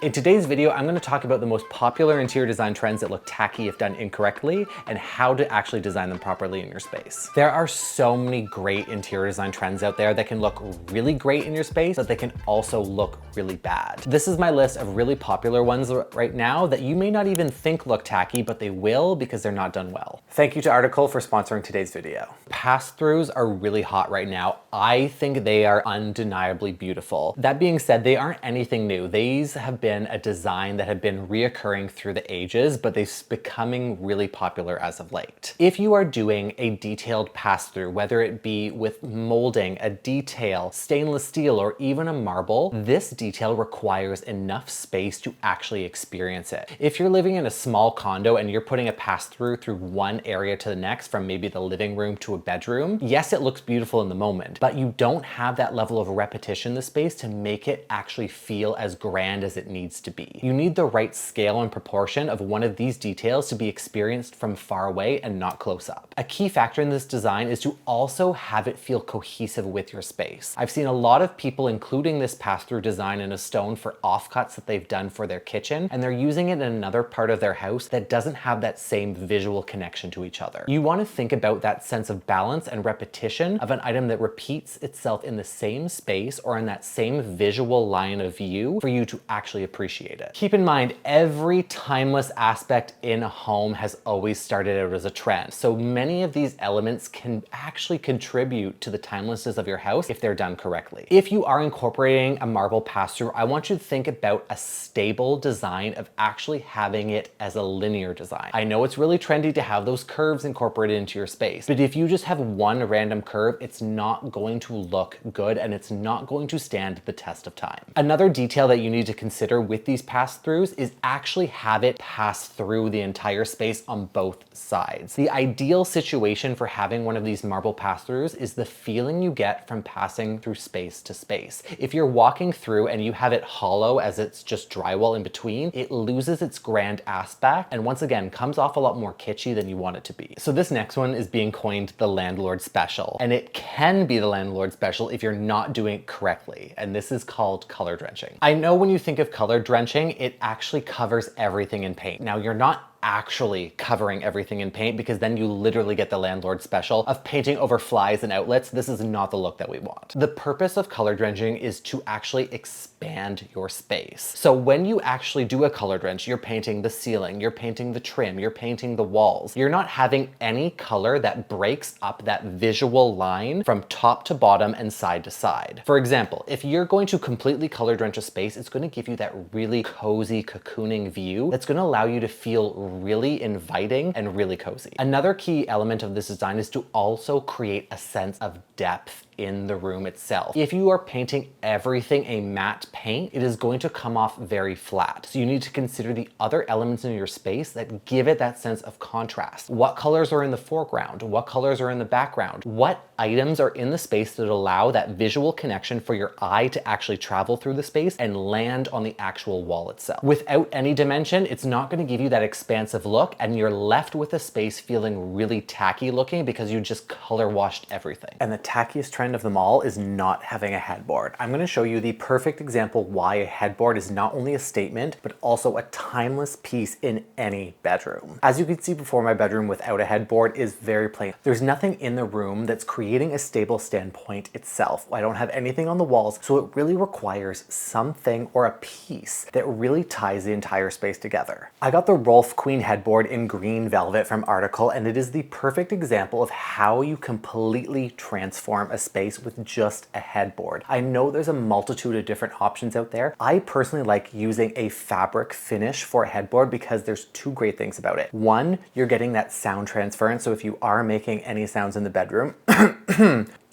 In today's video, I'm going to talk about the most popular interior design trends that look tacky if done incorrectly and how to actually design them properly in your space. There are so many great interior design trends out there that can look really great in your space, but they can also look really bad. This is my list of really popular ones right now that you may not even think look tacky, but they will because they're not done well. Thank you to Article for sponsoring today's video. Pass-throughs are really hot right now. I think they are undeniably beautiful. That being said, they aren't anything new. These have been a design that had been reoccurring through the ages, but they're becoming really popular as of late. If you are doing a detailed pass-through, whether it be with molding, a detail, stainless steel, or even a marble, this detail requires enough space to actually experience it. If you're living in a small condo and you're putting a pass-through through one area to the next, from maybe the living room to a bedroom, yes, it looks beautiful in the moment, but you don't have that level of repetition in the space to make it actually feel as grand as it needs to be. You need the right scale and proportion of one of these details to be experienced from far away and not close up. A key factor in this design is to also have it feel cohesive with your space. I've seen a lot of people including this pass-through design in a stone for offcuts that they've done for their kitchen, and they're using it in another part of their house that doesn't have that same visual connection to each other. You want to think about that sense of balance and repetition of an item that repeats itself in the same space or in that same visual line of view for you to actually appreciate it. Keep in mind, every timeless aspect in a home has always started out as a trend. So many of these elements can actually contribute to the timelessness of your house if they're done correctly. If you are incorporating a marble pass-through, I want you to think about a stable design of actually having it as a linear design. I know it's really trendy to have those curves incorporated into your space, but if you just have one random curve, it's not going to look good and it's not going to stand the test of time. Another detail that you need to consider with these pass-throughs is actually have it pass through the entire space on both sides. The ideal situation for having one of these marble pass-throughs is the feeling you get from passing through space to space. If you're walking through and you have it hollow as it's just drywall in between, it loses its grand aspect and once again comes off a lot more kitschy than you want it to be. So this next one is being coined the Landlord Special, and it can be the Landlord Special if you're not doing it correctly, and this is called color drenching. I know when you think of color drenching, it actually covers everything in paint. Now, you're not actually covering everything in paint because then you literally get the Landlord Special of painting over flies and outlets. This is not the look that we want. The purpose of color drenching is to actually expand your space. So when you actually do a color drench, you're painting the ceiling, you're painting the trim, you're painting the walls. You're not having any color that breaks up that visual line from top to bottom and side to side. For example, if you're going to completely color drench a space, it's going to give you that really cozy, cocooning view that's going to allow you to feel really inviting and really cozy. Another key element of this design is to also create a sense of depth in the room itself. If you are painting everything a matte paint, it is going to come off very flat. So you need to consider the other elements in your space that give it that sense of contrast. What colors are in the foreground? What colors are in the background? What items are in the space that allow that visual connection for your eye to actually travel through the space and land on the actual wall itself? Without any dimension, it's not going to give you that expansive look, and you're left with a space feeling really tacky looking because you just color washed everything. And the tackiest trend of them all is not having a headboard. I'm going to show you the perfect example why a headboard is not only a statement, but also a timeless piece in any bedroom. As you can see before, my bedroom without a headboard is very plain. There's nothing in the room that's creating a stable standpoint itself. I don't have anything on the walls, so it really requires something or a piece that really ties the entire space together. I got the Rolf Queen headboard in green velvet from Article, and it is the perfect example of how you completely transform a space with just a headboard. I know there's a multitude of different options out there. I personally like using a fabric finish for a headboard because there's two great things about it. One, you're getting that sound transference, so if you are making any sounds in the bedroom,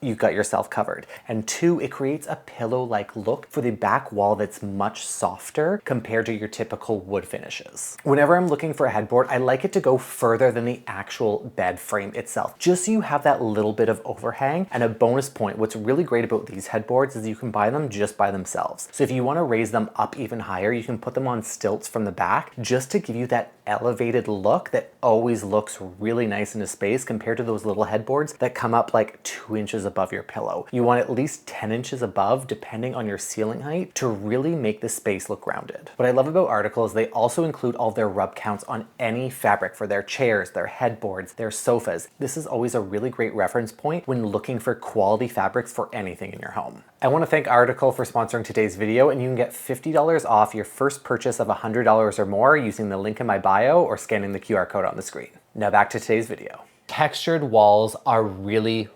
you've got yourself covered. And two, it creates a pillow-like look for the back wall that's much softer compared to your typical wood finishes. Whenever I'm looking for a headboard, I like it to go further than the actual bed frame itself, just so you have that little bit of overhang. And a bonus point, what's really great about these headboards is you can buy them just by themselves. So if you want to raise them up even higher, you can put them on stilts from the back just to give you that elevated look that always looks really nice in a space compared to those little headboards that come up like 2 inches above your pillow. You want at least 10 inches above, depending on your ceiling height, to really make the space look rounded. What I love about Article is they also include all their rub counts on any fabric for their chairs, their headboards, their sofas. This is always a really great reference point when looking for quality fabrics for anything in your home. I want to thank Article for sponsoring today's video, and you can get $50 off your first purchase of $100 or more using the link in my bio or scanning the QR code on the screen. Now back to today's video. Textured walls are really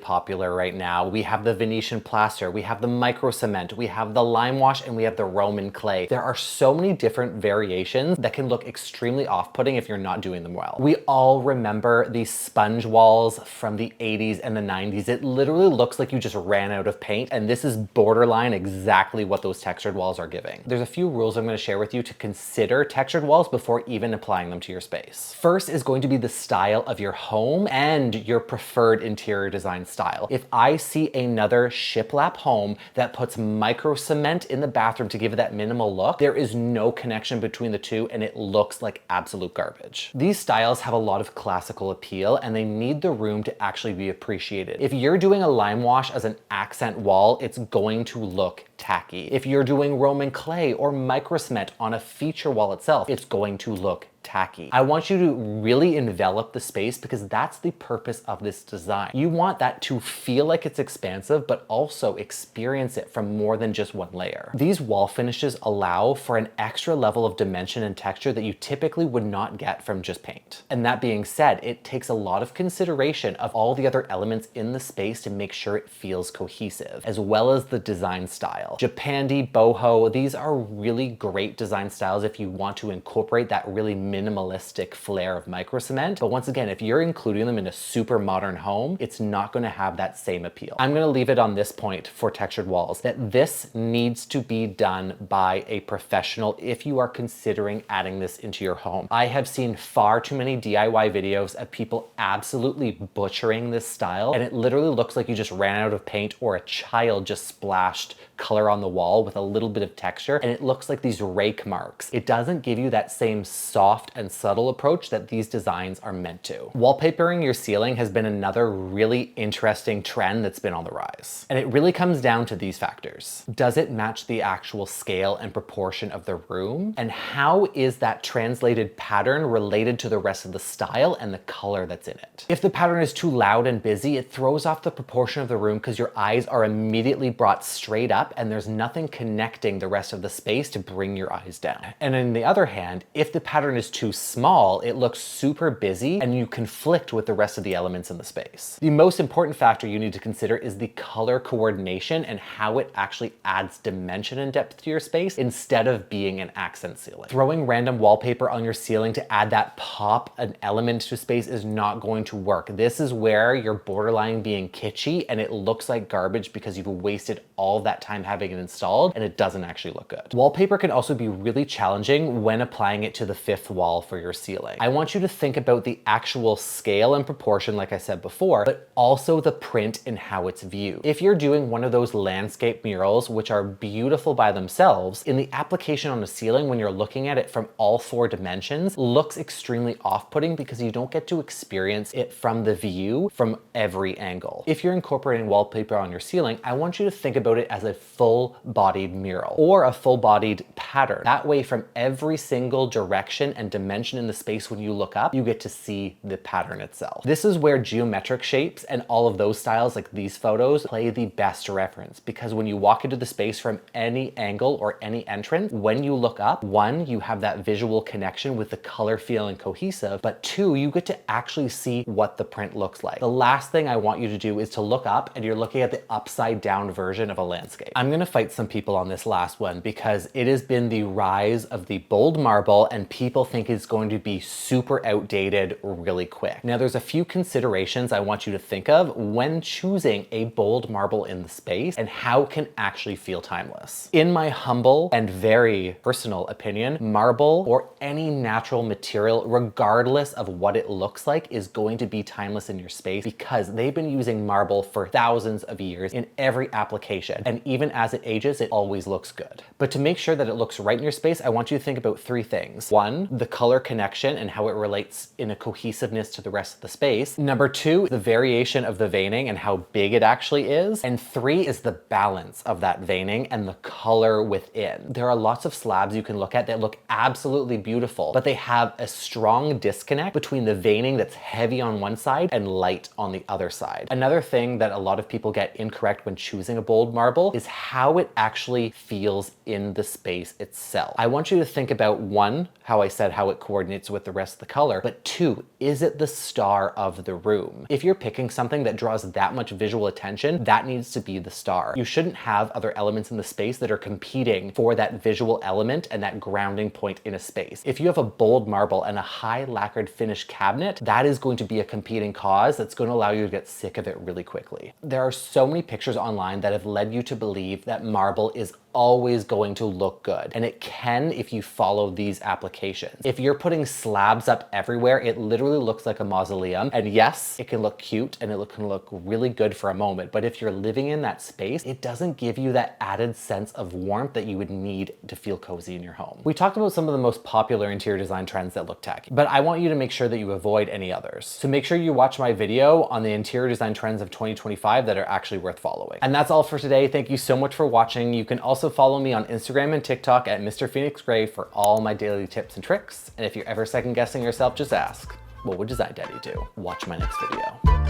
popular right now. We have the Venetian plaster, we have the micro cement, we have the lime wash, and we have the Roman clay. There are so many different variations that can look extremely off-putting if you're not doing them well. We all remember these sponge walls from the 80s and the 90s. It literally looks like you just ran out of paint, and this is borderline exactly what those textured walls are giving. There's a few rules I'm going to share with you to consider textured walls before even applying them to your space. First is going to be the style of your home and your preferred interior design style. If I see another shiplap home that puts micro cement in the bathroom to give it that minimal look, there is no connection between the two and it looks like absolute garbage. These styles have a lot of classical appeal and they need the room to actually be appreciated. If you're doing a lime wash as an accent wall, it's going to look tacky. If you're doing Roman clay or micro cement on a feature wall itself, it's going to look tacky. I want you to really envelop the space because that's the purpose of this design. You want that to feel like it's expansive, but also experience it from more than just one layer. These wall finishes allow for an extra level of dimension and texture that you typically would not get from just paint. And that being said, it takes a lot of consideration of all the other elements in the space to make sure it feels cohesive, as well as the design style. Japandi, boho, these are really great design styles if you want to incorporate that really minimalistic flair of micro cement. But once again, if you're including them in a super modern home, it's not going to have that same appeal. I'm going to leave it on this point for textured walls, that this needs to be done by a professional if you are considering adding this into your home. I have seen far too many DIY videos of people absolutely butchering this style, and it literally looks like you just ran out of paint or a child just splashed color on the wall with a little bit of texture, and it looks like these rake marks. It doesn't give you that same soft and subtle approach that these designs are meant to. Wallpapering your ceiling has been another really interesting trend that's been on the rise. And it really comes down to these factors. Does it match the actual scale and proportion of the room? And how is that translated pattern related to the rest of the style and the color that's in it? If the pattern is too loud and busy, it throws off the proportion of the room because your eyes are immediately brought straight up and there's nothing connecting the rest of the space to bring your eyes down. And on the other hand, if the pattern is too small, it looks super busy and you conflict with the rest of the elements in the space. The most important factor you need to consider is the color coordination and how it actually adds dimension and depth to your space instead of being an accent ceiling. Throwing random wallpaper on your ceiling to add that pop, an element to space is not going to work. This is where you're borderline being kitschy and it looks like garbage because you've wasted all that time having it installed and it doesn't actually look good. Wallpaper can also be really challenging when applying it to the fifth wall for your ceiling. I want you to think about the actual scale and proportion, like I said before, but also the print and how it's viewed. If you're doing one of those landscape murals, which are beautiful by themselves, in the application on the ceiling, when you're looking at it from all 4 dimensions, looks extremely off-putting because you don't get to experience it from the view from every angle. If you're incorporating wallpaper on your ceiling, I want you to think about it as a full-bodied mural or a full-bodied pattern. That way, from every single direction and dimension in the space when you look up, you get to see the pattern itself. This is where geometric shapes and all of those styles like these photos play the best reference, because when you walk into the space from any angle or any entrance, when you look up, 1, you have that visual connection with the color feeling cohesive, but 2, you get to actually see what the print looks like. The last thing I want you to do is to look up and you're looking at the upside down version of a landscape. I'm gonna fight some people on this last one because it has been the rise of the bold marble and people think it's going to be super outdated really quick. Now there's a few considerations I want you to think of when choosing a bold marble in the space and how it can actually feel timeless. In my humble and very personal opinion, marble or any natural material, regardless of what it looks like, is going to be timeless in your space because they've been using marble for thousands of years in every application. And even even as it ages, it always looks good. But to make sure that it looks right in your space, I want you to think about 3 things. 1, the color connection and how it relates in a cohesiveness to the rest of the space. Number 2, the variation of the veining and how big it actually is. And 3 is the balance of that veining and the color within. There are lots of slabs you can look at that look absolutely beautiful, but they have a strong disconnect between the veining that's heavy on one side and light on the other side. Another thing that a lot of people get incorrect when choosing a bold marble is how it actually feels in the space itself. I want you to think about 1, how I said how it coordinates with the rest of the color, but 2, is it the star of the room? If you're picking something that draws that much visual attention, that needs to be the star. You shouldn't have other elements in the space that are competing for that visual element and that grounding point in a space. If you have a bold marble and a high lacquered finish cabinet, that is going to be a competing cause that's going to allow you to get sick of it really quickly. There are so many pictures online that have led you to believe that marble is always going to look good. And it can if you follow these applications. If you're putting slabs up everywhere, it literally looks like a mausoleum. And yes, it can look cute and it can look really good for a moment. But if you're living in that space, it doesn't give you that added sense of warmth that you would need to feel cozy in your home. We talked about some of the most popular interior design trends that look tacky, but I want you to make sure that you avoid any others. So make sure you watch my video on the interior design trends of 2025 that are actually worth following. And that's all for today. Thank you so much for watching. You can also follow me on Instagram and TikTok at Mr. Phoenix Gray for all my daily tips and tricks. And if you're ever second guessing yourself, just ask, what would Design Daddy do? Watch my next video.